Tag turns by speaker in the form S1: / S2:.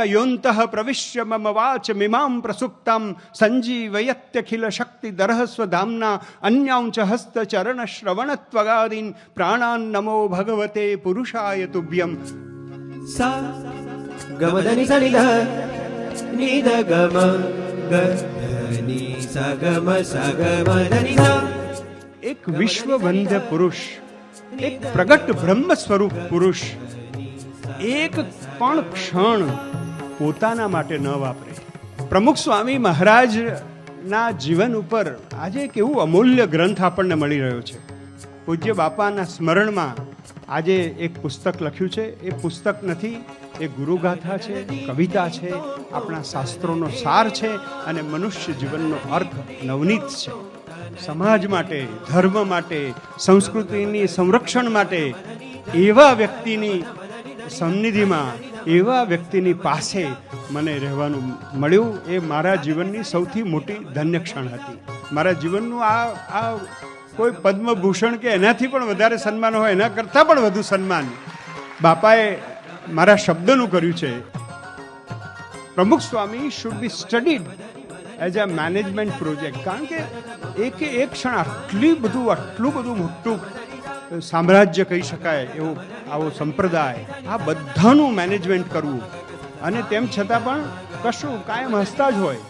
S1: योऽन्तः प्रविश्य मम वाच मिमां प्रसुप्तां सञ्जीवयत्यखिल शक्तिधरः स्वधाम्ना अन्यांच हस्तचरणश्रवणत्वगादीन् प्राणान् नमो भगवते पुरुषाय तुभ्यम्।
S2: सा गमदनि सनिध निध गम गनि सगम सगमदनि सा।
S1: एक विश्ववंद्य पुरुष, एक प्रगट ब्रह्म स्वरूप पुरुष एक पण क्षण પોતાના માટે ન વાપરે। પ્રમુખ સ્વામી મહારાજના જીવન ઉપર આજે એક એવું અમૂલ્ય ગ્રંથ આપણને મળી રહ્યો છે। પૂજ્ય બાપાના સ્મરણમાં આજે એક પુસ્તક લખ્યું છે। એ પુસ્તક નથી, એ ગુરુગાથા છે, કવિતા છે, આપણા શાસ્ત્રોનો સાર છે અને મનુષ્ય જીવનનો અર્થ નવનીત છે। સમાજ માટે, ધર્મ માટે, સંસ્કૃતિની સંરક્ષણ માટે એવા વ્યક્તિની સન્નિધિમાં, એવા વ્યક્તિની પાસે મને રહેવાનું મળ્યું। એ મારા જીવનની સૌથી મોટી ધન્ય ક્ષણ હતી। મારા જીવનનું આ કોઈ પદ્મભૂષણ કે એનાથી પણ વધારે સન્માન હોય, એના કરતાં પણ વધુ સન્માન બાપાએ મારા શબ્દનું કર્યું છે। Pramukh Swami should be studied as a management project. કારણ કે એક ક્ષણ આટલું બધું મોટું સામ્રાજ્ય કહી શકાય એવો આવો સંપ્રદાય, આ બધાનું મેનેજમેન્ટ કરવું અને તેમ છતાં પણ કશું કાયમ હસતા જ હોય।